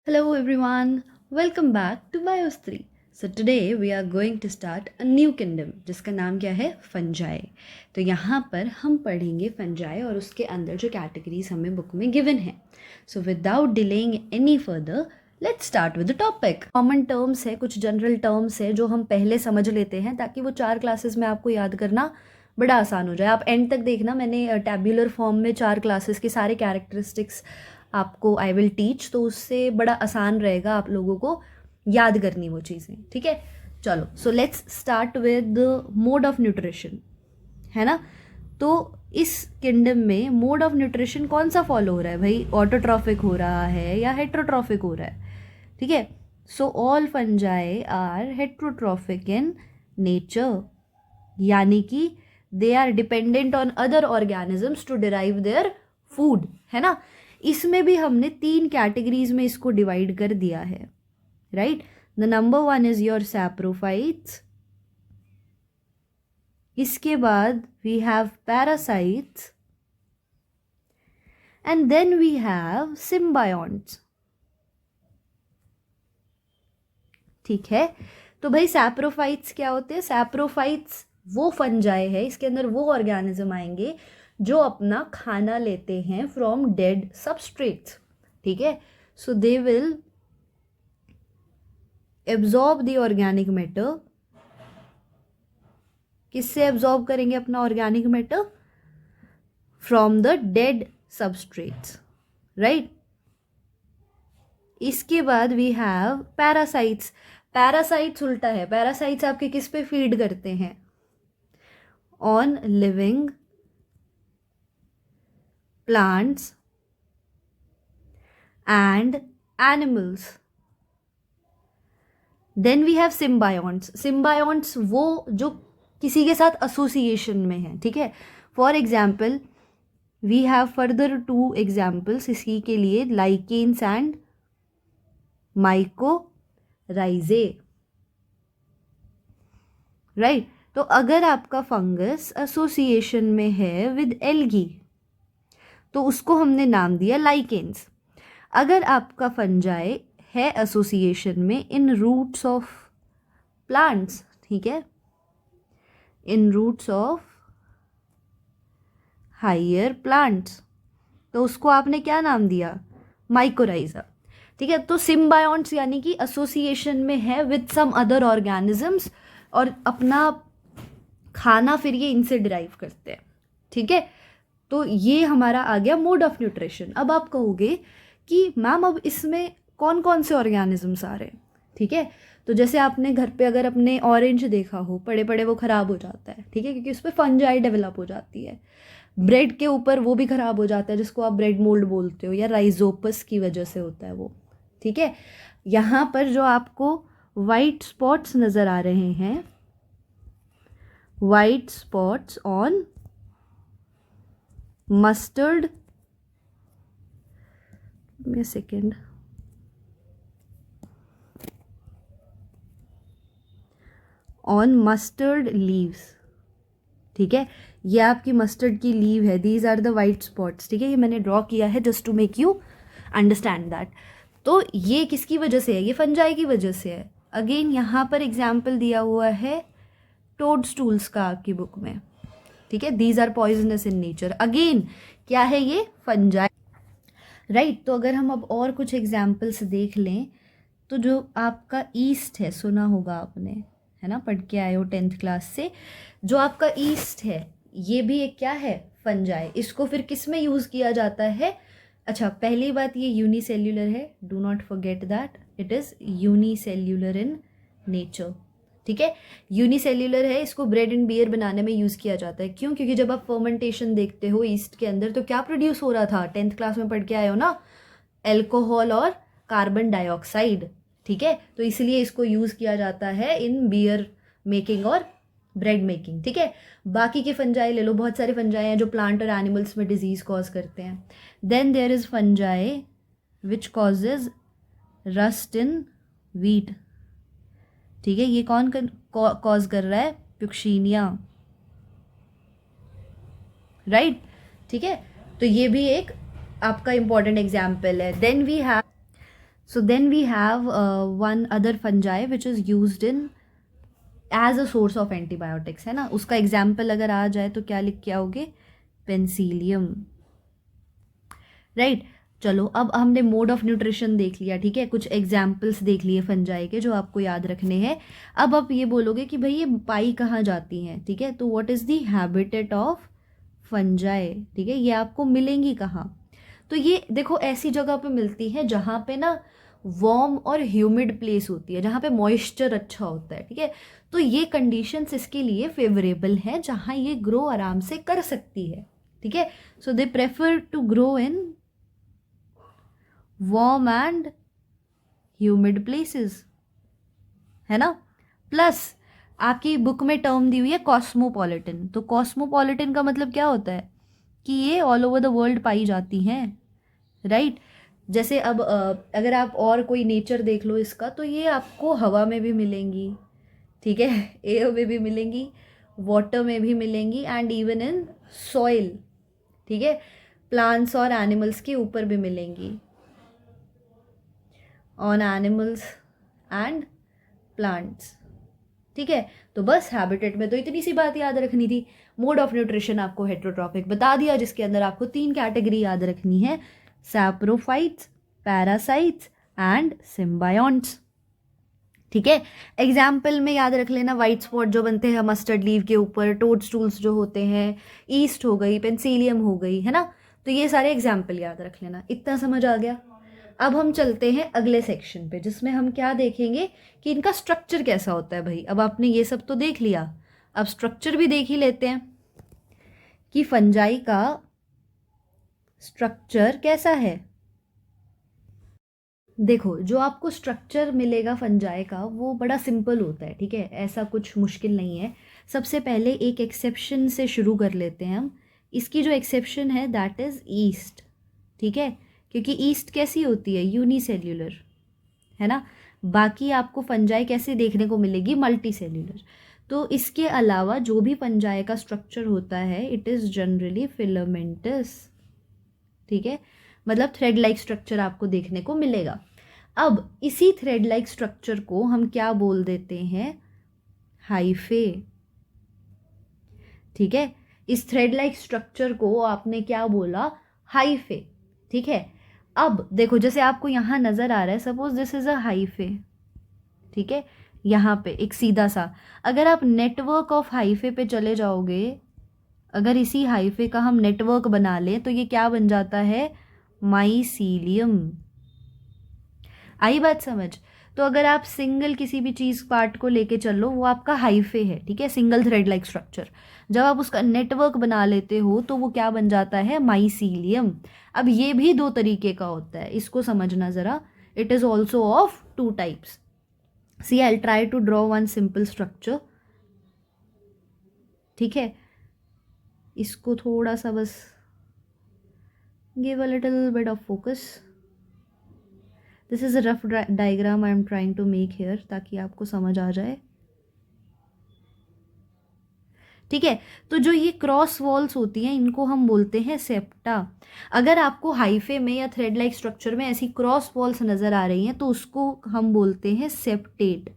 Hello everyone, welcome back to Bios3. So today we are going to start a new kingdom जिसका नाम क्या है fungi. तो यहाँ पर हम पढ़ेंगे फंजाई और उसके अंदर जो कैटेगरीज हमें बुक में गिवन है. So without delaying any further let's start with the topic. Common terms है, कुछ जनरल टर्म्स है जो हम पहले समझ लेते हैं ताकि वो 4 क्लासेस में आपको याद करना बड़ा आसान हो जाए. आप एंड तक देखना, मैंने टैब्यूलर फॉर्म में 4 क्लासेस के सारे कैरेक्टरिस्टिक्स आपको आई विल टीच, तो उससे बड़ा आसान रहेगा आप लोगों को याद करनी वो चीज़ें. ठीक है, चलो. So let's start with mode of nutrition, है ना. तो इस किंगडम में मोड ऑफ न्यूट्रिशन कौन सा फॉलो हो रहा है भाई? ऑटोट्रॉफिक हो रहा है या हेट्रोट्रॉफिक हो रहा है? ठीक है. So all fungi are heterotrophic in nature, यानी कि they are dependent on other organisms to derive their food, है ना. इसमें भी हमने 3 कैटेगरीज में इसको डिवाइड कर दिया है, right. The number 1 is your saprophytes. इसके बाद we have parasites and then we have symbionts. ठीक है. तो भाई सैप्रोफाइट्स क्या होते हैं? सैप्रोफाइट्स वो फंजाई है, इसके अंदर वो ऑर्गेनिज्म आएंगे जो अपना खाना लेते हैं फ्रॉम डेड सबस्ट्रेट्स. ठीक है. So they will absorb the organic matter. किससे एब्जॉर्ब करेंगे अपना organic matter? From the dead substrates, right. इसके बाद वी हैव पैरासाइट्स. पैरासाइट्स उल्टा है. पैरासाइट्स आपके किस पे फीड करते हैं? On living plants and animals. Then we have symbionts. Symbionts वो जो किसी के साथ एसोसिएशन में है. ठीक है. For example we have further 2 examples इसी के लिए, लाइकेन्स एंड माइकोराइजे, राइट. तो अगर आपका फंगस एसोसिएशन में है विद एल्गी तो उसको हमने नाम दिया लाइकेन्स. अगर आपका फंजाई है एसोसिएशन में इन रूट्स ऑफ प्लांट्स, ठीक है, इन रूट्स ऑफ हायर प्लांट्स, तो उसको आपने क्या नाम दिया? माइकोराइजा. ठीक है. तो सिम्बायोन्ट्स यानी कि एसोसिएशन में है विद सम अदर ऑर्गेनिजम्स और अपना खाना फिर ये इनसे डिराइव करते हैं. ठीक है. तो ये हमारा आ गया मोड ऑफ न्यूट्रिशन. अब आप कहोगे कि मैम अब इसमें कौन कौन से ऑर्गेनिजम्स आ रहे हैं? ठीक है. तो जैसे आपने घर पे अगर अपने ऑरेंज देखा हो, पड़े पड़े वो ख़राब हो जाता है. ठीक है, क्योंकि उस पर फंजाई डेवलप हो जाती है. ब्रेड के ऊपर वो भी ख़राब हो जाता है जिसको आप ब्रेड मोल्ड बोलते हो, या राइजोपस की वजह से होता है वो. ठीक है. यहाँ पर जो आपको वाइट स्पॉट्स नज़र आ रहे हैं, white spots on mustard, give me a second, on mustard leaves. ठीक है. ये आपकी मस्टर्ड की लीव है. These are the white spots. ठीक है. ये मैंने ड्रॉ किया है just to make you understand that. तो ये किसकी वजह से है? ये फंजाई की वजह से है. अगेन यहाँ पर एग्जाम्पल दिया हुआ है टोडस्टूल्स का आपकी बुक में. ठीक है. These are poisonous in nature. Again क्या है? ये फंजाई, राइट. तो अगर हम अब और कुछ एग्जाम्पल्स देख लें तो जो आपका ईस्ट है, सुना होगा आपने, है ना, पढ़ के आए हो 10th क्लास से. जो आपका ईस्ट है ये भी एक क्या है? फंजाई. इसको फिर किस में यूज़ किया जाता है? अच्छा, पहली बात ये यूनिसेल्यूलर है. Do not forget that it is unicellular in nature. ठीक है. यूनिसेल्यूलर है. इसको ब्रेड एंड बियर बनाने में यूज़ किया जाता है. क्यों? क्योंकि जब आप फर्मेंटेशन देखते हो ईस्ट के अंदर तो क्या प्रोड्यूस हो रहा था? 10th क्लास में पढ़ के आए हो ना, एल्कोहल और कार्बन डाइऑक्साइड. ठीक है. तो इसलिए इसको यूज़ किया जाता है इन बियर मेकिंग और ब्रेड मेकिंग. ठीक है. बाकी के फंजाई ले लो, बहुत सारे फंजाई हैं जो प्लांट और एनिमल्स में डिजीज़ कॉज करते हैं. Then there is fungi which causes rust in wheat. ठीक है. ये कौन कॉज कर रहा है? Puccinia, right. ठीक है. तो ये भी एक आपका इंपॉर्टेंट एग्जाम्पल है. Then we have So then we have one other fungi which is used in as a source of antibiotics, है ना. उसका एग्जाम्पल अगर आ जाए तो क्या लिख के आओगे, पेंसिलियम, राइट. चलो अब हमने मोड ऑफ न्यूट्रिशन देख लिया, ठीक है, कुछ एग्जाम्पल्स देख लिए फंजाई के जो आपको याद रखने हैं. अब आप ये बोलोगे कि भाई ये पाई कहाँ जाती हैं, ठीक है, तो what is the habitat of fungi, ठीक है, ये आपको मिलेंगी कहाँ. तो ये देखो ऐसी जगह पे मिलती है जहाँ पे ना वार्म और ह्यूमिड प्लेस होती है, जहाँ पे मॉइस्चर अच्छा होता है, ठीक है. तो ये कंडीशंस इसके लिए फेवरेबल हैं जहाँ ये ग्रो आराम से कर सकती है, ठीक है. So they prefer to grow in warm and humid places, है ना. प्लस आपकी बुक में टर्म दी हुई है कॉस्मोपॉलिटन. तो कॉस्मोपॉलिटन का मतलब क्या होता है कि ये ऑल ओवर द वर्ल्ड पाई जाती हैं, राइट. जैसे अब अगर आप और कोई नेचर देख लो इसका, तो ये आपको हवा में भी मिलेंगी, ठीक है, एयर में भी मिलेंगी, वाटर में भी मिलेंगी एंड इवन इन सॉइल, ठीक है, प्लांट्स और एनिमल्स के ऊपर भी मिलेंगी, ऑन एनिमल्स एंड प्लांट्स, ठीक है. तो बस हैबिटेट में तो इतनी सी बात याद रखनी थी. मोड ऑफ न्यूट्रिशन आपको हेटेरोट्रॉफिक बता दिया, जिसके अंदर आपको 3 कैटेगरी याद रखनी है, सैप्रोफाइट्स, पैरासाइट्स एंड सिम्बायोन्ट्स, ठीक है. एग्जाम्पल में याद रख लेना, वाइट स्पॉट जो बनते हैं मस्टर्ड लीव के ऊपर, टोडस्टूल्स जो होते हैं, ईस्ट हो गई, पेंसिलियम हो गई, है ना. तो ये सारे एग्जाम्पल याद रख लेना. इतना समझ आ गया. अब हम चलते हैं अगले सेक्शन पे, जिसमें हम क्या देखेंगे कि इनका स्ट्रक्चर कैसा होता है. भाई अब आपने ये सब तो देख लिया, अब स्ट्रक्चर भी देख ही लेते हैं कि फंजाई का स्ट्रक्चर कैसा है. देखो जो आपको स्ट्रक्चर मिलेगा फंजाई का वो बड़ा सिंपल होता है, ठीक है, ऐसा कुछ मुश्किल नहीं है. सबसे पहले एक एक्सेप्शन से शुरू कर लेते हैं हम. इसकी जो एक्सेप्शन है दैट इज़ ईस्ट, ठीक है, क्योंकि ईस्ट कैसी होती है, यूनिसेल्यूलर, है ना. बाकी आपको फंजाई कैसे देखने को मिलेगी, मल्टी सेल्यूलर. तो इसके अलावा जो भी फंजाई का स्ट्रक्चर होता है इट इज़ जनरली फिलामेंटस, ठीक है, मतलब थ्रेड लाइक स्ट्रक्चर आपको देखने को मिलेगा. अब इसी थ्रेड लाइक स्ट्रक्चर को हम क्या बोल देते हैं, हाइफे, ठीक है. इस थ्रेड लाइक स्ट्रक्चर को आपने क्या बोला, हाइफे, ठीक है. अब देखो जैसे आपको यहाँ नज़र आ रहा है, suppose this is a hyphae, ठीक है, यहाँ पे एक सीधा सा, अगर आप नेटवर्क ऑफ हाइफे पे चले जाओगे, अगर इसी हाइफे का हम नेटवर्क बना लें तो ये क्या बन जाता है, माइसीलियम. आई बात समझ. तो अगर आप सिंगल किसी भी चीज़ पार्ट को लेके चलो वो आपका हाइफे है, ठीक है, सिंगल थ्रेड लाइक स्ट्रक्चर. जब आप उसका नेटवर्क बना लेते हो तो वो क्या बन जाता है, माइसीलियम. अब ये भी 2 तरीके का होता है, इसको समझना ज़रा. It is also of 2 types. See I try to draw one simple structure, ठीक है. इसको थोड़ा सा बस give a little bit of focus. This is a rough diagram I am trying to make here, ताकि आपको समझ आ जाए, ठीक है. तो जो ये क्रॉस वॉल्स होती हैं इनको हम बोलते हैं सेप्टा. अगर आपको हाइफे में या थ्रेड लाइक स्ट्रक्चर में ऐसी क्रॉस वॉल्स नज़र आ रही हैं तो उसको हम बोलते हैं सेप्टेट.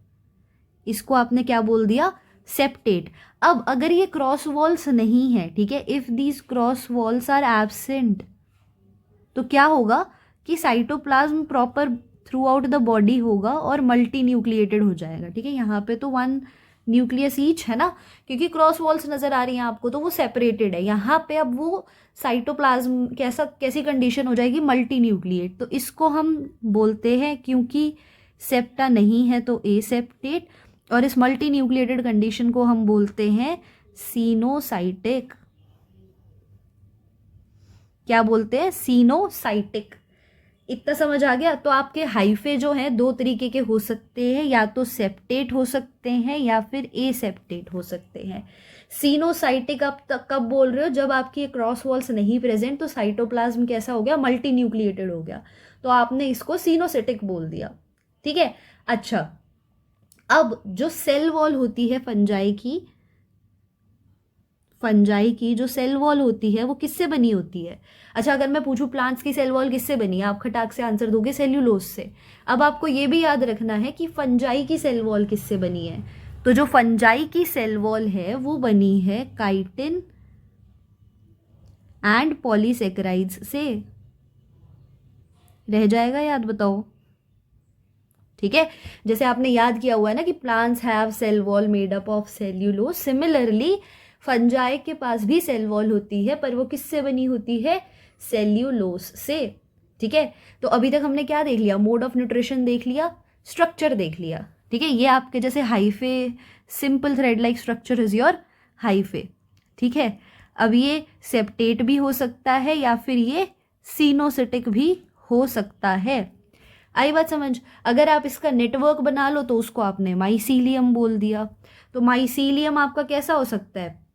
इसको आपने क्या बोल दिया, सेप्टेट. अब अगर ये क्रॉस वॉल्स नहीं है, ठीक है, if these cross walls are absent, तो क्या होगा कि cytoplasm proper throughout the body होगा और मल्टी न्यूक्लिएटेड हो जाएगा, ठीक है. यहाँ पे तो 1 न्यूक्लियस ईच है ना, क्योंकि क्रॉस वॉल्स नज़र आ रही हैं आपको तो वो सेपरेटेड है. यहाँ पे अब वो साइटोप्लाज्म कैसी कंडीशन हो जाएगी, मल्टी न्यूक्लिएट. तो इसको हम बोलते हैं, क्योंकि सेप्टा नहीं है तो एसेप्टेट, और इस मल्टी न्यूक्लिएटेड कंडीशन को हम बोलते हैं सीनोसाइटिक. क्या बोलते हैं, सीनोसाइटिक. इतना समझ आ गया. तो आपके हाइफे जो हैं 2 तरीके के हो सकते हैं, या तो सेप्टेट हो सकते हैं या फिर एसेप्टेट हो सकते हैं. सीनोसाइटिक आप तक कब बोल रहे हो, जब आपकी क्रॉस वॉल्स नहीं प्रेजेंट, तो साइटोप्लाज्म कैसा हो गया, मल्टी न्यूक्लिएटेड हो गया, तो आपने इसको सीनोसिटिक बोल दिया, ठीक है. अच्छा, अब जो सेल वॉल होती है फंजाई की, फंजाई की जो सेल वॉल होती है वो किससे बनी होती है? अच्छा, अगर मैं पूछूं प्लांट्स की सेल वॉल किससे बनी है, आप खटाक से आंसर दोगे सेल्यूलोज से। अब आपको ये भी याद रखना है कि फंजाई की सेल वॉल किससे बनी है। तो जो फंजाई की सेल वॉल है वो बनी है काइटिन एंड पॉलीसेकेराइड्स से। रह जाएगा याद, बताओ। ठीक है, जैसे आपने याद किया हुआ है ना कि plants have cell wall made up of cellulose, similarly fungi के पास भी सेल वॉल होती है, पर वो किससे बनी होती है? सेल्यूलोज से। ठीक है, तो अभी तक हमने क्या देख लिया? मोड ऑफ न्यूट्रिशन देख लिया, स्ट्रक्चर देख लिया। ठीक है, ये आपके जैसे hyphae, simple thread like structure is your hyphae. ठीक है, अब ये सेप्टेट भी हो सकता है या फिर ये सीनोसिटिक भी हो सकता है। आई बात समझ? अगर आप इसका नेटवर्क बना लो तो उसको आपने माइसीलियम बोल दिया। तो माइसीलियम आपका कैसा हो सकता है?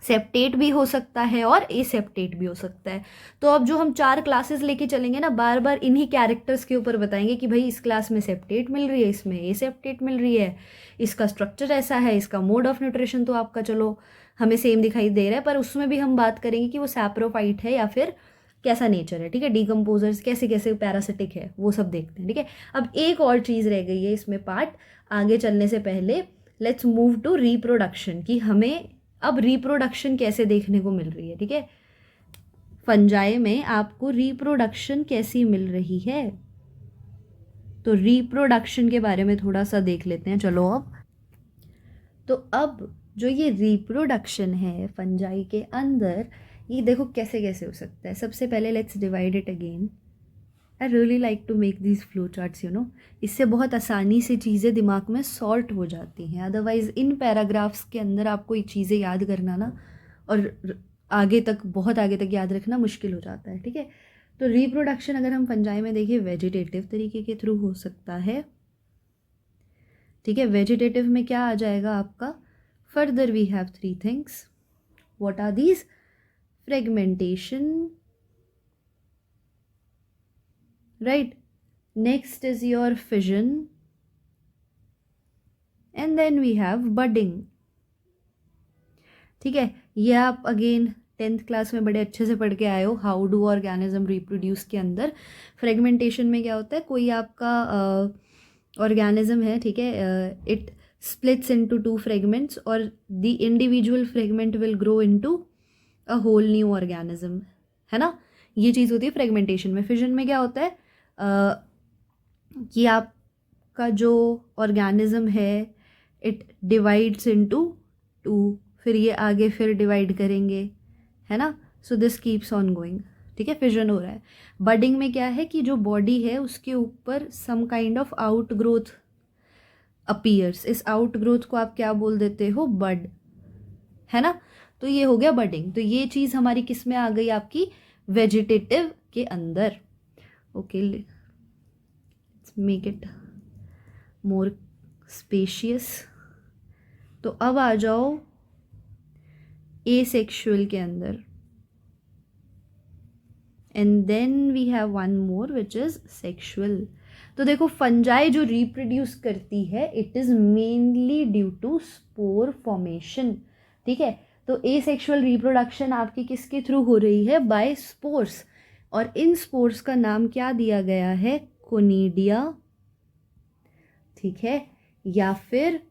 सेप्टेट भी हो सकता है और एसेप्टेट भी हो सकता है। तो अब जो हम 4 क्लासेस लेके चलेंगे ना, बार बार इन्हीं कैरेक्टर्स के ऊपर बताएंगे कि भाई इस क्लास में सेप्टेट मिल रही है, इसमें एसेप्टेट मिल रही है, इसका स्ट्रक्चर ऐसा है, इसका मोड ऑफ न्यूट्रिशन तो आपका चलो हमें सेम दिखाई दे रहा है, पर उसमें भी हम बात करेंगे कि वो सैप्रोफाइट है या फिर कैसा नेचर है। ठीक है, डीकम्पोजर्स कैसे कैसे पैरासिटिक है वो सब देखते हैं। ठीक है, अब एक और चीज़ रह गई है इसमें पार्ट, आगे चलने से पहले लेट्स मूव टू रिप्रोडक्शन, कि हमें अब रिप्रोडक्शन कैसे देखने को मिल रही है। ठीक है, फंजाई में आपको रिप्रोडक्शन कैसी मिल रही है, तो रिप्रोडक्शन के बारे में थोड़ा सा देख लेते हैं। चलो अब जो ये रिप्रोडक्शन है फंजाई के अंदर, ये देखो कैसे कैसे हो सकता है। सबसे पहले let's divide it again. I really like to make these flow charts, you know, इससे बहुत आसानी से चीज़ें दिमाग में सॉर्ट हो जाती हैं। अदरवाइज़ इन पैराग्राफ्स के अंदर आपको ये चीज़ें याद करना ना, और आगे तक, बहुत आगे तक याद रखना मुश्किल हो जाता है। ठीक है, तो रिप्रोडक्शन अगर हम फंजाई में देखें वेजिटेटिव तरीके के थ्रू हो सकता है। ठीक है, वेजिटेटिव में क्या आ जाएगा आपका? Further we have 3 things. What are these? Fragmentation, right? Next is your fission, and then we have budding. ठीक है, ये आप अगेन 10th क्लास में बड़े अच्छे से पढ़ के आए हो, हाउ डू ऑर्गेनिज्म रिप्रोड्यूस के अंदर। फ्रेगमेंटेशन में क्या होता है? कोई आपका ऑर्गेनिज्म है, ठीक है, इट splits into 2 fragments और the individual fragment will grow into a whole new organism, है ना? ये चीज़ होती है फ्रेगमेंटेशन में। फिजन में क्या होता है कि आपका जो ऑर्गेनिज्म है इट डिवाइड्स इनटू 2, फिर ये आगे फिर डिवाइड करेंगे, है ना? So this keeps on going. ठीक है, फिजन हो रहा है। बडिंग में क्या है कि जो बॉडी है उसके ऊपर some kind of outgrowth appears. इस आउट ग्रोथ को आप क्या बोल देते हो? बड, है ना? तो ये हो गया बडिंग। तो ये चीज़ हमारी किस में आ गई? आपकी वेजिटेटिव के अंदर। Okay, let's make it more spacious. तो अब आ जाओ एसेक्सुअल के अंदर, and then we have one more which is sexual. तो देखो फंजाई जो रिप्रोड्यूस करती है it is mainly due to spore formation. ठीक है, तो एसेक्सुअल रिप्रोडक्शन आपकी किसके थ्रू हो रही है? By spores. और इन स्पोर्स का नाम क्या दिया गया है? कोनिडिया, ठीक है, या फिर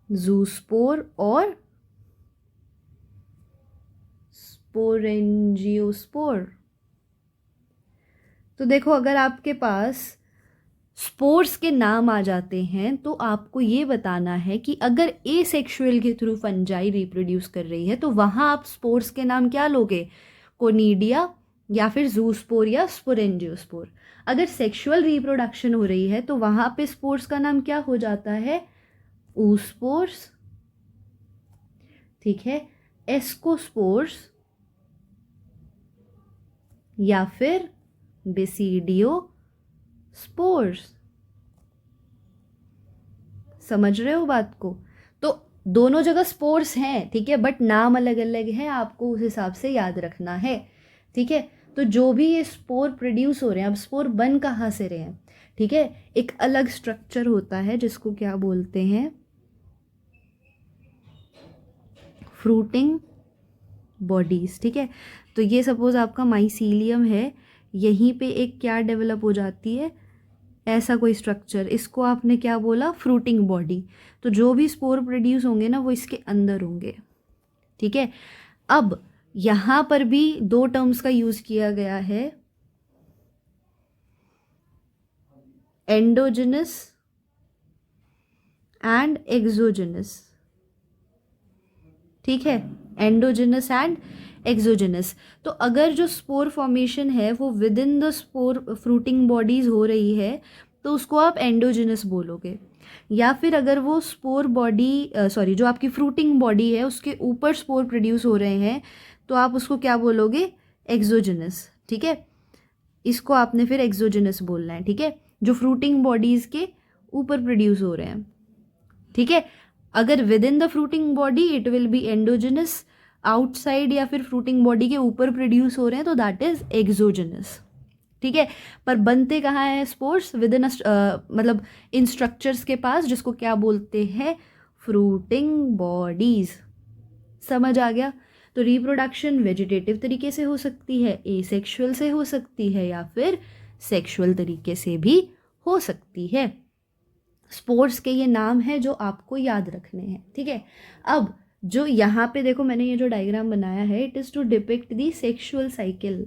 जूस्पोर और स्पोरेंजियोस्पोर। तो देखो अगर आपके पास स्पोर्स के नाम आ जाते हैं तो आपको ये बताना है कि अगर एसेक्सुअल के थ्रू फंजाई रिप्रोड्यूस कर रही है तो वहाँ आप स्पोर्स के नाम क्या लोगे? कोनिडिया या फिर जूस्पोर या स्पोरेंजियोस्पोर। अगर सेक्सुअल रिप्रोडक्शन हो रही है तो वहाँ पे स्पोर्स का नाम क्या हो जाता है? ऊस्पोर्स, ठीक है, एस्कोस्पोर्स या फिर बेसिडियोस्पोर्स। समझ रहे हो बात को? तो दोनों जगह स्पोर्स हैं, ठीक है, बट नाम अलग अलग है, आपको उस हिसाब से याद रखना है। ठीक है, तो जो भी ये स्पोर प्रोड्यूस हो रहे हैं, अब स्पोर बन कहाँ से रहे हैं? ठीक है, एक अलग स्ट्रक्चर होता है जिसको क्या बोलते हैं? फ्रूटिंग बॉडीज़, ठीक है। तो ये सपोज आपका माइसीलियम है, यहीं पे एक क्या डेवलप हो जाती है, ऐसा कोई स्ट्रक्चर, इसको आपने क्या बोला, फ्रूटिंग बॉडी। तो जो भी स्पोर प्रोड्यूस होंगे ना वो इसके अंदर होंगे, ठीक है। अब यहाँ पर भी दो टर्म्स का यूज किया गया है, एंडोजिनस एंड एक्सोजिनस, ठीक है, एंडोजिनस एंड एक्सोजिनस। तो अगर जो स्पोर फॉर्मेशन है वो with in the spore fruiting bodies हो रही है तो उसको आप एंडोजिनस बोलोगे, या फिर अगर वो स्पोर बॉडी जो आपकी फ्रूटिंग बॉडी है उसके ऊपर स्पोर प्रोड्यूस हो रहे हैं तो आप उसको क्या बोलोगे, एक्सोजिनस, ठीक है। इसको आपने फिर एक्सोजिनस बोलना है, ठीक है, जो फ्रूटिंग बॉडीज के ऊपर प्रोड्यूस हो रहे हैं, ठीक है। अगर with in the fruiting body it will be endogenous, outside या फिर फ्रूटिंग बॉडी के ऊपर प्रोड्यूस हो रहे हैं तो दैट इज एक्सोजिनस, ठीक है। पर बनते कहाँ हैं स्पोर्स, विद इन मतलब इन स्ट्रक्चर्स के पास, जिसको क्या बोलते हैं, फ्रूटिंग बॉडीज। समझ आ गया। तो रिप्रोडक्शन वेजिटेटिव तरीके से हो सकती है, एसेक्सुअल से हो सकती है, या फिर सेक्सुअल तरीके से भी हो सकती है। स्पोर्स के ये नाम है जो आपको याद रखने हैं, ठीक है। अब जो यहाँ पे देखो मैंने ये जो डायग्राम बनाया है, it is to depict the sexual cycle,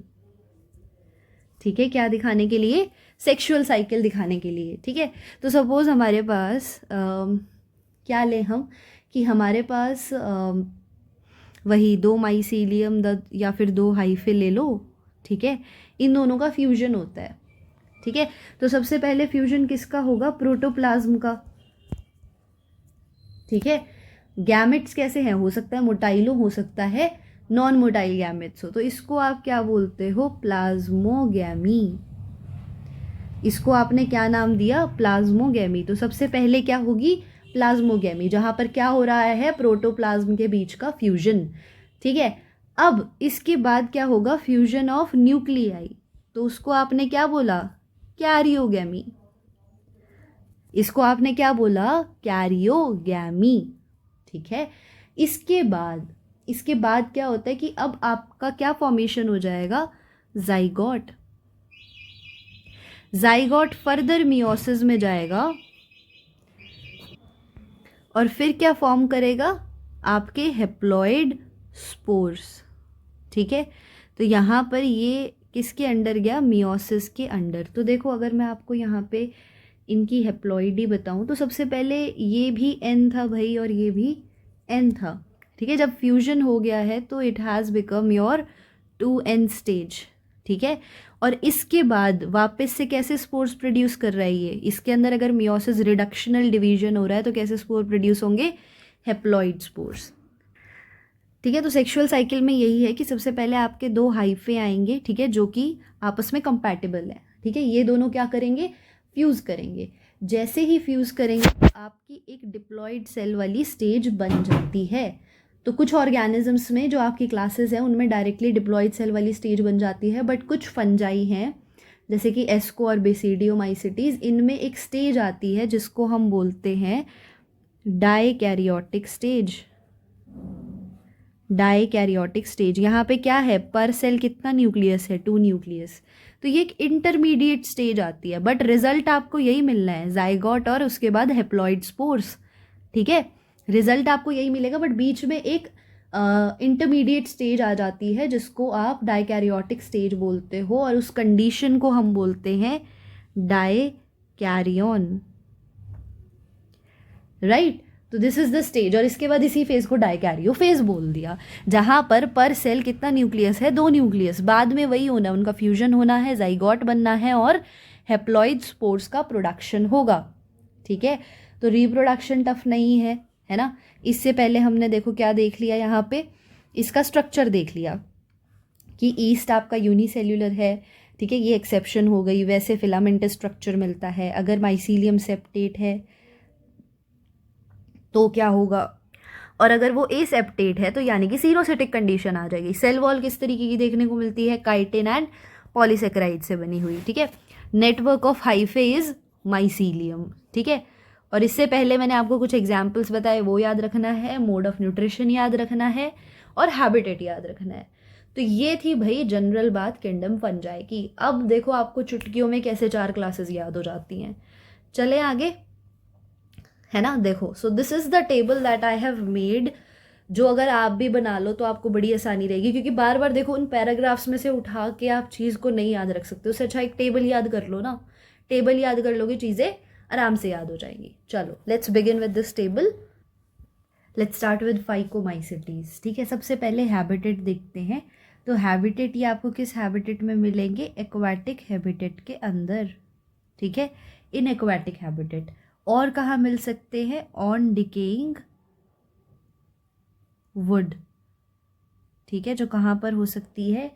ठीक है। क्या दिखाने के लिए, सेक्सुअल साइकिल दिखाने के लिए, ठीक है। तो सपोज हमारे पास क्या लें हम, कि हमारे पास वही दो माइसीलियम या फिर दो हाइफे ले लो, ठीक है। इन दोनों का फ्यूजन होता है, ठीक है। तो सबसे पहले फ्यूजन किसका होगा, प्रोटोप्लाज्म का, ठीक है। गैमेट्स कैसे हैं, हो सकता है मोटाइलो, हो सकता है नॉन मोटाइल गैमेट्स हो, तो इसको आप क्या बोलते हो, प्लाज्मोगैमी। इसको आपने क्या नाम दिया, प्लाज्मोगैमी। तो सबसे पहले क्या होगी, प्लाज्मोगैमी, जहां पर क्या हो रहा है, प्रोटोप्लाज्म के बीच का फ्यूजन, ठीक है। अब इसके बाद क्या होगा, फ्यूजन ऑफ न्यूक्लियाई, तो उसको आपने क्या बोला, कैरियोगैमी। इसको आपने क्या बोला, कैरियोगैमी, ठीक है। इसके बाद क्या होता है कि अब आपका क्या फॉर्मेशन हो जाएगा, जाइगोट। जाइगोट फर्दर मियोसिस में जाएगा और फिर क्या फॉर्म करेगा, आपके हेप्लॉइड स्पोर्स, ठीक है। तो यहाँ पर ये किसके अंडर गया, मियोसिस के अंडर। तो देखो अगर मैं आपको यहाँ पे इनकी हेप्लॉइडी बताऊँ तो सबसे पहले ये भी एन था भाई और ये भी एन था, ठीक है। जब फ्यूजन हो गया है तो it has become your 2n stage, ठीक है। और इसके बाद वापस से कैसे स्पोर्स प्रोड्यूस कर रहा है ये, इसके अंदर अगर मियोसिस रिडक्शनल डिवीजन हो रहा है तो कैसे स्पोर प्रोड्यूस होंगे, हेप्लॉइड स्पोर्स, ठीक है। तो सेक्सुअल साइकिल में यही है कि सबसे पहले आपके दो हाइफे आएंगे, ठीक है, जो कि आपस में कंपैटिबल है, ठीक है। ये दोनों क्या करेंगे, फ्यूज़ करेंगे। जैसे ही फ्यूज़ करेंगे आपकी एक डिप्लॉयड सेल वाली स्टेज बन जाती है। तो कुछ ऑर्गेनिजम्स में जो आपकी क्लासेस हैं उनमें डायरेक्टली डिप्लॉयड सेल वाली स्टेज बन जाती है, बट कुछ फंजाई हैं जैसे कि एस्को और बेसिडियोमाइसिटीज़, इनमें एक स्टेज आती है जिसको हम बोलते हैं डाइकैरियोटिक स्टेज। डाइकैरियोटिक स्टेज, यहाँ पे क्या है, पर सेल कितना न्यूक्लियस है, 2 न्यूक्लियस। तो ये एक इंटरमीडिएट स्टेज आती है, बट रिजल्ट आपको यही मिलना है, जाइगोट और उसके बाद हेप्लॉइड स्पोर्स, ठीक है। रिजल्ट आपको यही मिलेगा, बट बीच में एक इंटरमीडिएट स्टेज आ जाती है जिसको आप डाइकैरियोटिक स्टेज बोलते हो, और उस कंडीशन को हम बोलते हैं डाइकैरियन, राइट। तो दिस इज द स्टेज, और इसके बाद इसी फेज को डाइकैरियो फेज बोल दिया, जहां पर सेल कितना न्यूक्लियस है, 2 न्यूक्लियस। बाद में वही होना, उनका फ्यूजन होना है, जाइगोट बनना है और हेप्लॉइड स्पोर्स का प्रोडक्शन होगा, ठीक है। तो रिप्रोडक्शन टफ नहीं है, है ना। इससे पहले हमने देखो क्या देख लिया, यहाँ पे इसका स्ट्रक्चर देख लिया कि ईस्ट आपका यूनिसेल्यूलर है, ठीक है, ये एक्सेप्शन हो गई। वैसे फिलामेंटस स्ट्रक्चर मिलता है। अगर माइसीलियम सेप्टेट है तो क्या होगा, और अगर वो एसेप्टेट है तो यानी कि सीरोसिटिक कंडीशन आ जाएगी। सेल वॉल किस तरीके की देखने को मिलती है, काइटिन एंड पॉलीसेकेराइड से बनी हुई, ठीक है। Network of hyphae is mycelium, ठीक है। और इससे पहले मैंने आपको कुछ एग्जाम्पल्स बताए, वो याद रखना है, मोड ऑफ न्यूट्रिशन याद रखना है और हैबिटेट याद रखना है। तो ये थी भाई जनरल बात किंगडम फंजाई की। अब देखो आपको चुटकियों में कैसे 4 क्लासेस याद हो जाती हैं। चले आगे, है ना। देखो, so this is the table that I have made, जो अगर आप भी बना लो तो आपको बड़ी आसानी रहेगी, क्योंकि बार बार देखो उन पैराग्राफ्स में से उठा के आप चीज़ को नहीं याद रख सकते। उससे अच्छा एक टेबल याद कर लो ना, टेबल याद कर लोगे, चीज़ें आराम से याद हो जाएंगी। चलो let's begin with this table. Let's start with phycomycetes. ठीक है, सबसे पहले हैबिटेट देखते हैं। तो हैबिटेट ये आपको किस हैबिटेट में मिलेंगे? एक्वाटिक हैबिटेट के अंदर। ठीक है, इन एक्वाटिक हैबिटेट। और कहाँ मिल सकते हैं? On decaying would. ठीक है, जो कहाँ पर हो सकती है?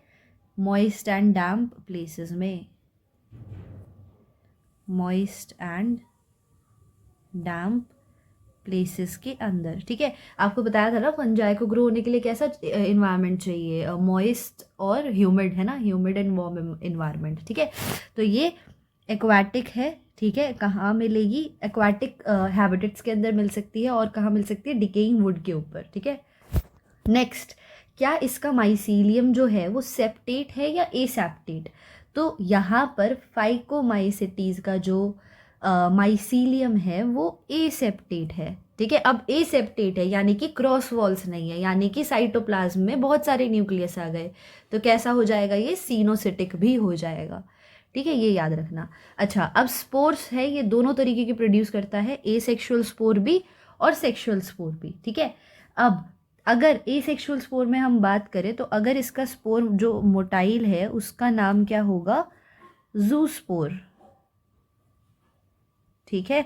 मॉइस्ट एंड डैम्प प्लेसेस में, मॉइस्ट एंड डैम्प प्लेसेस के अंदर। ठीक है, आपको बताया था ना फंजाई को ग्रो होने के लिए कैसा इन्वायरमेंट चाहिए? मॉइस्ट और ह्यूमिड, है ना, ह्यूमिड एंड वार्म इन्वायरमेंट। ठीक है, तो ये एक्वाटिक है। ठीक है, कहाँ मिलेगी? एक्वाटिक हैबिटेट्स के अंदर मिल सकती है। और कहाँ मिल सकती है? डिकेइंग वुड के ऊपर। ठीक है, नेक्स्ट, क्या इसका माइसीलियम जो है वो सेप्टेट है या एसेप्टेट? तो यहाँ पर फाइकोमाइसिटीज का जो माइसीलियम है वो एसेप्टेट है। ठीक है, अब एसेप्टेट है यानी कि क्रॉस वॉल्स नहीं है, यानी कि साइटोप्लाज्म में बहुत सारे न्यूक्लियस आ गए, तो कैसा हो जाएगा? ये सीनोसिटिक भी हो जाएगा। ठीक है, ये याद रखना। अच्छा, अब स्पोर्स है, ये दोनों तरीके के प्रोड्यूस करता है, एसेक्सुअल स्पोर भी और सेक्सुअल स्पोर भी। ठीक है, अब अगर एसेक्सुअल स्पोर में हम बात करें तो अगर इसका स्पोर जो मोटाइल है उसका नाम क्या होगा? जूस्पोर। ठीक है,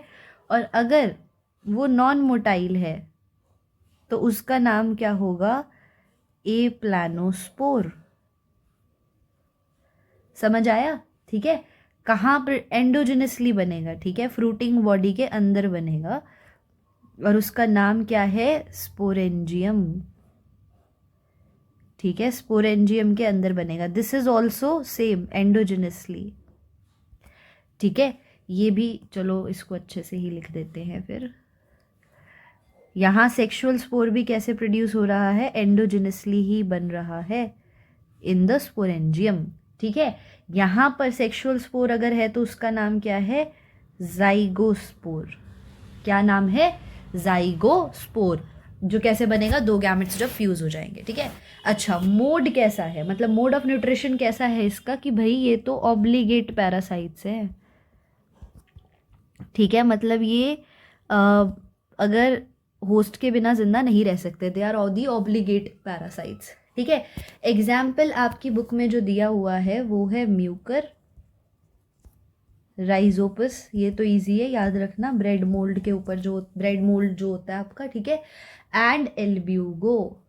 और अगर वो नॉन मोटाइल है तो उसका नाम क्या होगा? ए प्लानोस्पोर। समझ आया? ठीक है, कहाँ पर? एंडोजिनसली बनेगा। ठीक है, फ्रूटिंग बॉडी के अंदर बनेगा और उसका नाम क्या है? स्पोरेंजियम। ठीक है, स्पोरेंजियम के अंदर बनेगा। This is also same endogenously. ठीक है, ये भी चलो इसको अच्छे से ही लिख देते हैं फिर। यहाँ सेक्सुअल स्पोर भी कैसे प्रोड्यूस हो रहा है? एंडोजिनसली ही बन रहा है इन द स्पोरेंजियम। ठीक है, यहाँ पर सेक्सुअल स्पोर अगर है तो उसका नाम क्या है? जाइगोस्पोर। क्या नाम है? जाइगोस्पोर। जो कैसे बनेगा? 2 गैमेट्स जब फ्यूज हो जाएंगे। ठीक है, अच्छा, मोड कैसा है, मतलब मोड ऑफ न्यूट्रिशन कैसा है इसका? कि भाई ये तो ऑब्लिगेट पैरासाइट्स है। ठीक है, मतलब ये अगर होस्ट के बिना जिंदा नहीं रह सकते, they are all the obligate parasites. ठीक है, एग्जाम्पल आपकी बुक में जो दिया हुआ है वो है म्यूकर, राइजोपस, ये तो इजी है याद रखना, ब्रेड मोल्ड के ऊपर जो ब्रेड मोल्ड जो होता है आपका। ठीक है, and Albugo,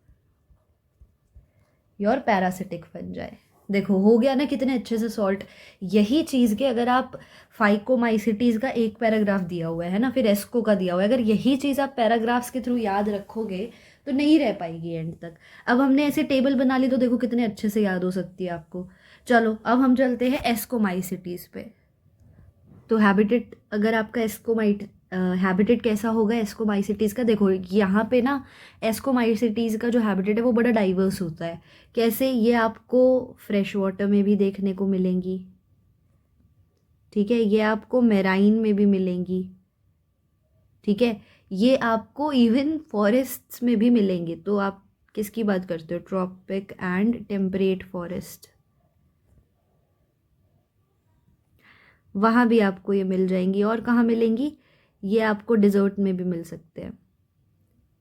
your parasitic fungi. देखो हो गया ना कितने अच्छे से सॉल्ट। यही चीज़ के अगर आप फाइकोमाइसिटीज का एक पैराग्राफ दिया हुआ है ना, फिर एस्को का दिया हुआ है, अगर यही चीज़ आप पैराग्राफ्स के थ्रू याद रखोगे तो नहीं रह पाएगी एंड तक। अब हमने ऐसे टेबल बना ली तो देखो कितने अच्छे से याद हो सकती है आपको। चलो अब हम चलते हैं एस्कोमाइसिटीज पे। तो हैबिटेट, अगर आपका हैबिटेट कैसा होगा एस्कोमाइसिटीज़ का? देखो यहाँ पे ना एस्कोमाइसिटीज़ का जो हैबिटेट है वो बड़ा डाइवर्स होता है। कैसे? ये आपको फ्रेश वाटर में भी देखने को मिलेंगी। ठीक है, ये आपको मेराइन में भी मिलेंगी। ठीक है, ये आपको इवन फॉरेस्ट्स में भी मिलेंगे। तो आप किसकी बात करते हो? ट्रॉपिक एंड टेम्परेट फॉरेस्ट, वहाँ भी आपको ये मिल जाएंगी। और कहाँ मिलेंगी? ये आपको डिजर्ट में भी मिल सकते हैं।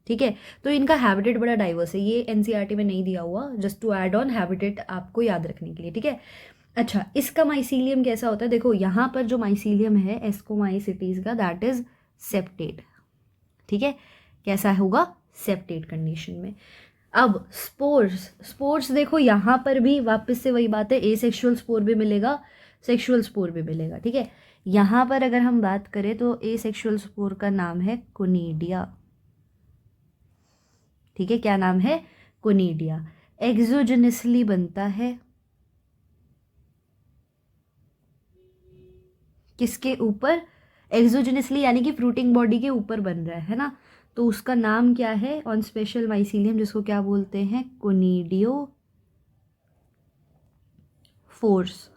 ठीक है, तो इनका हैबिटेट बड़ा डाइवर्स है, ये एनसीईआरटी में नहीं दिया हुआ, just to add on habitat आपको याद रखने के लिए। ठीक है, अच्छा, इसका माइसीलियम कैसा होता है? देखो यहाँ पर जो माइसीलियम है एस्कोमाइसिटीज का, दैट इज सेप्टेट। ठीक है, कैसा होगा? सेप्टेट कंडीशन में। अब स्पोर्स देखो यहाँ पर भी वापस से वही बात है, एसेक्सुअल स्पोर भी मिलेगा, सेक्सुअल स्पोर भी मिलेगा। ठीक है, यहाँ पर अगर हम बात करें तो एसेक्सुअल स्पोर का नाम है कोनिडिया। ठीक है, क्या नाम है? कोनिडिया। एक्सोजेनसली बनता है किसके ऊपर? एक्सोजेनसली यानी कि फ्रूटिंग बॉडी के ऊपर बन रहा है ना, तो उसका नाम क्या है ऑन स्पेशल माइसीलियम, जिसको क्या बोलते हैं, कोनिडियो फोर्स।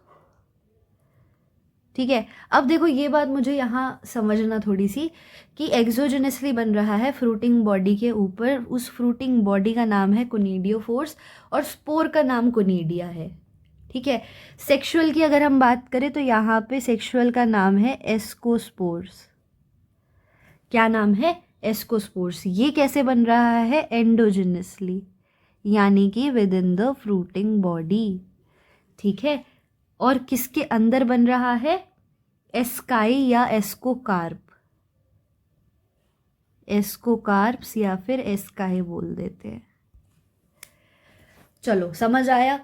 ठीक है, अब देखो ये बात मुझे यहाँ समझना थोड़ी सी कि एक्सोजेनसली बन रहा है फ्रूटिंग बॉडी के ऊपर, उस फ्रूटिंग बॉडी का नाम है कोनिडियो फोर्स और स्पोर का नाम कोनिडिया है। ठीक है, सेक्सुअल की अगर हम बात करें तो यहाँ पे सेक्सुअल का नाम है एस्कोस्पोर्स। क्या नाम है, एस्कोस्पोर्स। ये कैसे बन रहा है, एंडोजेनसली यानी कि with in the fruiting body. ठीक है, और किसके अंदर बन रहा है, एस्काई या एस्कोकार्प, एस्कोकार्प्स या फिर एस्काई बोल देते हैं। चलो समझ आया।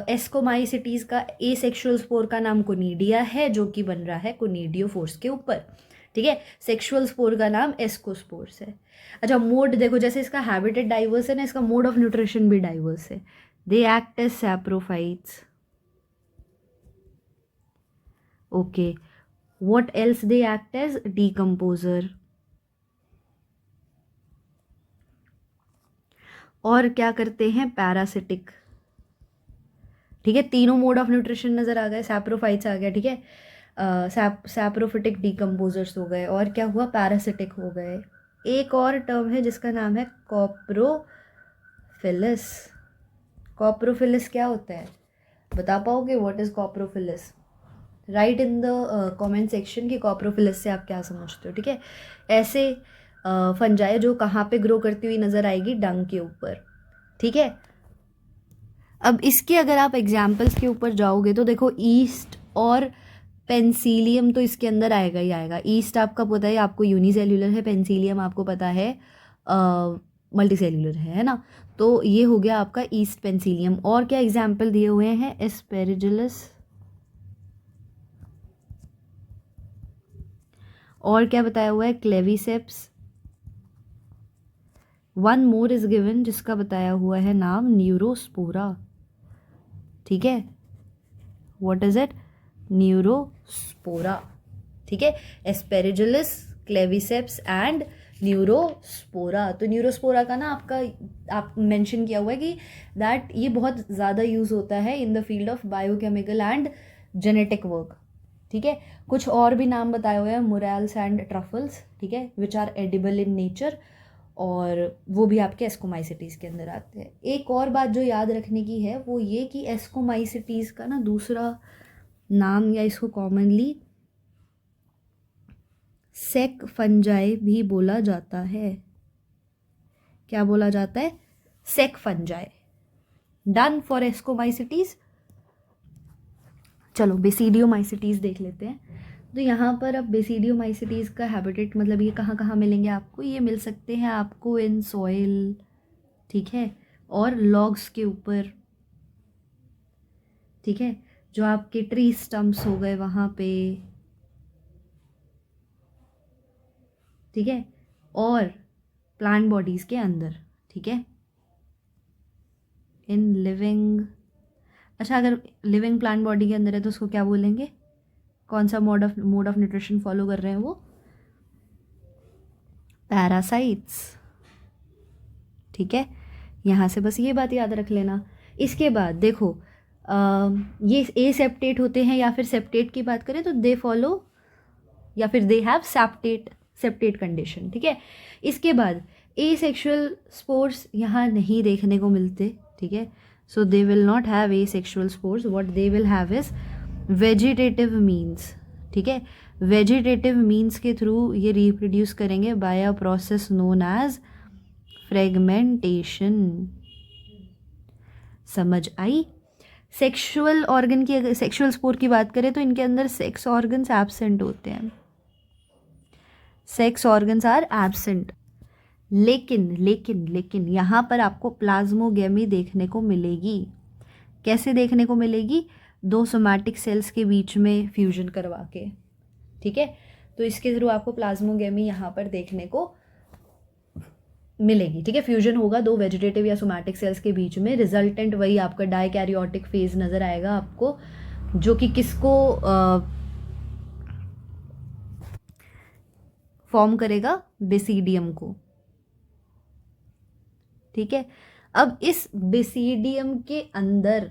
एस्कोमाइसिटीज का ए सेक्सुअल स्पोर का नाम कोनिडिया है जो कि बन रहा है कोनिडियो फोर्स के ऊपर। ठीक है, सेक्सुअल स्पोर का नाम एस्कोस्पोर्स है। अच्छा, मोड देखो, जैसे इसका हैबिटेट डाइवर्स है ना, इसका मोड ऑफ न्यूट्रिशन भी डाइवर्स है। They act as saprophytes. Okay, what else they act as, decomposer। और क्या करते हैं, पैरासिटिक। ठीक है, तीनों मोड ऑफ न्यूट्रिशन नजर आ गए, सैप्रोफाइट्स आ गया। ठीक है, सैप्रोफिटिक डीकम्पोजर्स हो गए, और क्या हुआ, पैरासिटिक हो गए। एक और टर्म है जिसका नाम है कॉप्रोफिलिस। कॉप्रोफिलिस क्या होता है, बता पाओगे, what is coprophilous? Write in the comment section कि कॉप्रोफिलिस से आप क्या समझते हो। ठीक है, ऐसे फंजाई जो कहाँ पे ग्रो करती हुई नजर आएगी, डंग के ऊपर। ठीक है, अब इसके अगर आप एग्जाम्पल्स के ऊपर जाओगे तो देखो, ईस्ट और पेंसिलियम तो इसके अंदर आएगा ही आएगा। ईस्ट आपका पता है, आपको यूनिसेल्युलर है, पेंसिलियम आपको पता है मल्टीसेल्युलर है ना। तो ये हो गया आपका ईस्ट पेंसिलियम। और क्या एग्जाम्पल दिए हुए हैं, एस्पेरिजिलस, और क्या बताया हुआ है, Claviceps. One more is given जिसका बताया हुआ है नाम न्यूरोस्पोरा। ठीक है, व्हाट इज इट, न्यूरोस्पोरा। ठीक है, एस्पेरिजिलस, क्लेविसेप्स एंड न्यूरोस्पोरा। तो न्यूरोस्पोरा का ना आपका आप मेंशन किया हुआ है कि दैट ये बहुत ज़्यादा यूज होता है in the field of biochemical and genetic work. ठीक है, कुछ और भी नाम बताए हुए हैं, मोरल्स एंड ट्रफल्स। ठीक है, which are edible in nature, और वो भी आपके एस्कोमाइसिटीज़ के अंदर आते हैं। एक और बात जो याद रखने की है वो ये कि एस्कोमाइसिटीज़ का ना दूसरा नाम, या इसको कॉमनली सेक फंजाई भी बोला जाता है। क्या बोला जाता है, सेक फंजाई। Done for ascomycetes. चलो बेसिडियोमाइसिटीज़ देख लेते हैं। तो यहाँ पर अब बेसिडियोमाइसिटीज़ का हैबिटेट मतलब ये कहाँ कहाँ मिलेंगे आपको, ये मिल सकते हैं आपको इन सॉइल। ठीक है, और लॉग्स के ऊपर। ठीक है, जो आपके ट्री स्टम्प्स हो गए वहाँ पे। ठीक है, और प्लांट बॉडीज़ के अंदर। ठीक है, इन लिविंग, अच्छा अगर लिविंग प्लांट बॉडी के अंदर है तो उसको क्या बोलेंगे, कौन सा मोड ऑफ न्यूट्रिशन फॉलो कर रहे हैं वो, पैरासाइट्स। ठीक है, यहाँ से बस ये बात याद रख लेना। इसके बाद देखो ये ए सेप्टेट होते हैं, या फिर सेप्टेट की बात करें तो दे फॉलो या फिर दे हैव सेप्टेट कंडीशन। ठीक है, इसके बाद ए सेक्शुअल स्पोर्स यहाँ नहीं देखने को मिलते। ठीक है, so they will not have asexual spores, what they will have is vegetative means। ठीक है, vegetative means के थ्रू ये रिप्रोड्यूस करेंगे by a process known as fragmentation. समझ आई। सेक्सुअल ऑर्गन की, अगर सेक्सुअल स्पोर की बात करें तो इनके अंदर सेक्स ऑर्गन्स एब्सेंट होते हैं, सेक्स ऑर्गन्स आर एब्सेंट। लेकिन लेकिन लेकिन यहाँ पर आपको प्लाज्मोगेमी देखने को मिलेगी। कैसे देखने को मिलेगी, दो सोमैटिक सेल्स के बीच में फ्यूजन करवा के। ठीक है, तो इसके थ्रू आपको प्लाज्मोगेमी यहाँ पर देखने को मिलेगी। ठीक है, फ्यूजन होगा दो वेजिटेटिव या सोमैटिक सेल्स के बीच में, रिजल्टेंट वही आपका डाइकैरियोटिक फेज नजर आएगा आपको, जो कि किसको फॉर्म करेगा बेसिडियम को, ठीक है। अब इस बेसिडियम के अंदर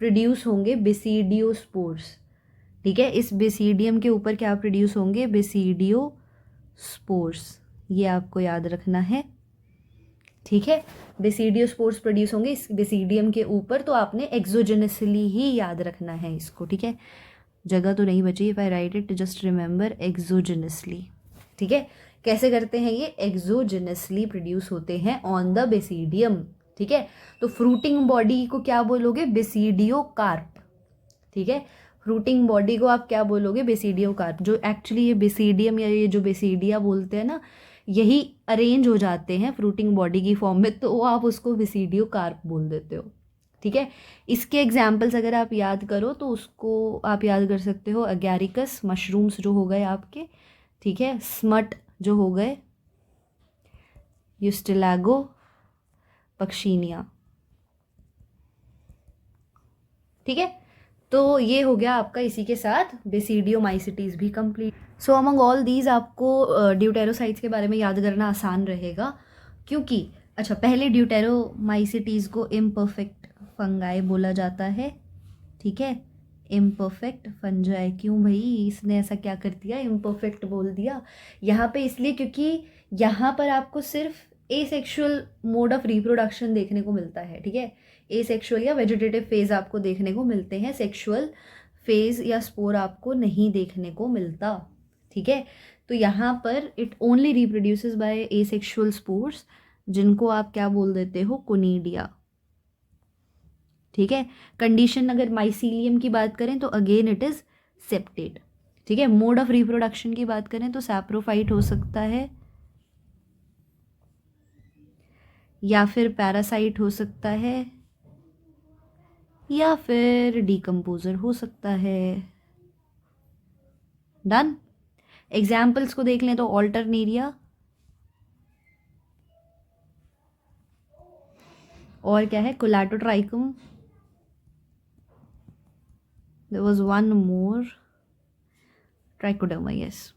प्रोड्यूस होंगे बेसिडियोस्पोर्स, ठीक है। इस बेसिडियम के ऊपर क्या प्रोड्यूस होंगे, बेसिडियोस्पोर्स, ये आपको याद रखना है, ठीक है। बेसिडियोस्पोर्स प्रोड्यूस होंगे इस बेसिडियम के ऊपर, तो आपने एक्सोजेनसली ही याद रखना है इसको, ठीक है। जगह तो नहीं बची, if I right it just remember एक्सोजेनसली, ठीक है। कैसे करते हैं ये, एक्सोजेनसली प्रोड्यूस होते हैं ऑन द बेसिडियम, ठीक है। तो फ्रूटिंग बॉडी को क्या बोलोगे, बेसिडियोकार्प, ठीक है। फ्रूटिंग बॉडी को आप क्या बोलोगे, बेसिडियोकार्प। जो एक्चुअली ये बेसिडियम या ये जो बेसिडिया बोलते हैं ना, यही अरेंज हो जाते हैं फ्रूटिंग बॉडी की फॉर्म में, तो आप उसको बेसिडियोकार्प बोल देते हो, ठीक है। इसके एग्जाम्पल्स अगर आप याद करो तो उसको आप याद कर सकते हो, अगैरिकस मशरूम्स जो हो गए आपके, ठीक है, स्मट जो हो गए, यूस्टिलागो, पक्षीनिया, ठीक है। तो ये हो गया आपका इसी के साथ बेसिडियोमाइसिटीज भी complete. So among all these आपको ड्यूटेरोसाइट्स के बारे में याद करना आसान रहेगा, क्योंकि अच्छा पहले ड्यूटेरोमाइसिटीज को इम्परफेक्ट फंगाई बोला जाता है, ठीक है। इम्परफेक्ट फंजाई, क्यों भाई इसने ऐसा क्या कर दिया, इम्परफेक्ट बोल दिया यहाँ पे, इसलिए क्योंकि यहाँ पर आपको सिर्फ एसेक्सुअल मोड ऑफ रिप्रोडक्शन देखने को मिलता है, ठीक है। एसेक्सुअल या वेजिटेटिव फेज आपको देखने को मिलते हैं, सेक्सुअल फेज या स्पोर आपको नहीं देखने को मिलता, ठीक है। तो यहाँ पर it only reproduces by asexual spores, जिनको आप क्या बोल देते हो, कोनिडिया, ठीक है। कंडीशन अगर माइसीलियम की बात करें तो अगेन इट इज सेप्टेट, ठीक है। मोड ऑफ रिप्रोडक्शन की बात करें तो सैप्रोफाइट हो सकता है, या फिर पैरासाइट हो सकता है, या फिर डीकम्पोजर हो सकता है। डन। एग्जाम्पल्स को देख लें तो ऑल्टरनेरिया, और क्या है, Colletotrichum, there was one more, Trichoderma, yes,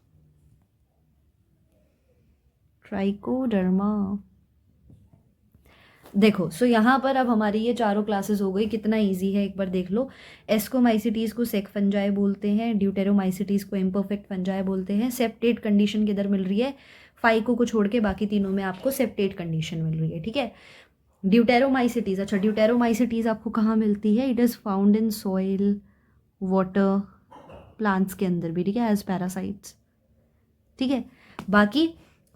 Trichoderma. देखो सो यहाँ पर अब हमारी ये चारों क्लासेस हो गई, कितना इजी है एक बार देख लो। एस्कोमाइसिटीज़ को सेक फंजाई बोलते हैं, ड्यूटेरोमाइसिटीज़ को इम्परफेक्ट फंजाई बोलते हैं। सेप्टेट कंडीशन किधर मिल रही है, फाइको को छोड़ के बाकी तीनों में आपको सेप्टेट कंडीशन मिल रही है, ठीक है। ड्यूटेरोमाइसिटीज़, अच्छा ड्यूटेरोमाइसिटीज़ आपको कहाँ मिलती है, it is found in soil, water, plants के अंदर भी, ठीक है, एज पैरासाइट्स, ठीक है। बाकी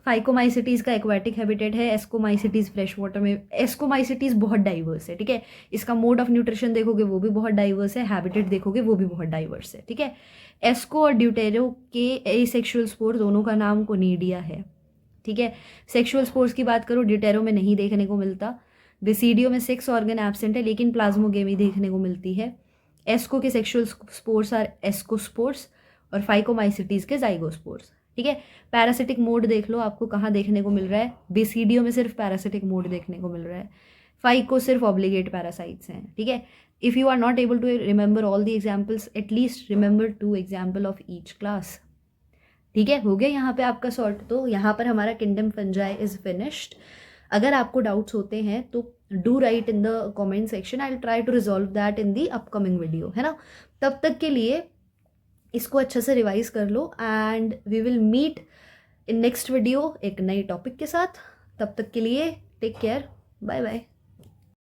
फाइकोमाइसिटीज़ का एक्वाटिक हैबिटेट है, एस्कोमाइसिटीज़ फ्रेश वाटर में। एस्कोमाइसिटीज़ बहुत डाइवर्स है, ठीक है। इसका मोड ऑफ न्यूट्रिशन देखोगे वो भी बहुत डाइवर्स है, हैबिटेट देखोगे वो भी बहुत डाइवर्स है, ठीक है। एस्को और ड्यूटेरो के एसेक्सुअल स्पोर दोनों का नाम कोनिडिया है, ठीक है। सेक्सुअल स्पोर्स की बात करो, ड्यूटेरो में नहीं देखने को मिलता, बेसिडियो में 6 ऑर्गन एब्सेंट है लेकिन प्लाज्मोगेमी देखने को मिलती है। एस्को के सेक्सुअल स्पोर्स आर एस्कोस्पोर्स और फाइकोमाइसिटीज़ के जाइगोस्पोर्स, ठीक है। पैरासिटिक मोड देख लो आपको कहाँ देखने को मिल रहा है, बेसिडियो में सिर्फ पैरासिटिक मोड देखने को मिल रहा है, फाइको सिर्फ ऑब्लिगेट पैरासाइट्स हैं, ठीक है। If you are not able to remember all the examples, at least remember 2 example of each class, ठीक है। हो गया यहाँ पे आपका सॉर्ट। तो यहाँ पर हमारा किंगडम फंजाई इज फिनिश्ड। अगर आपको डाउट्स होते हैं तो do write in the comment section, I will try to resolve that in the upcoming video, है ना। तब तक के लिए इसको अच्छे से रिवाइज कर लो and we will meet in next video एक नई टॉपिक के साथ। तब तक के लिए टेक केयर, बाय बाय।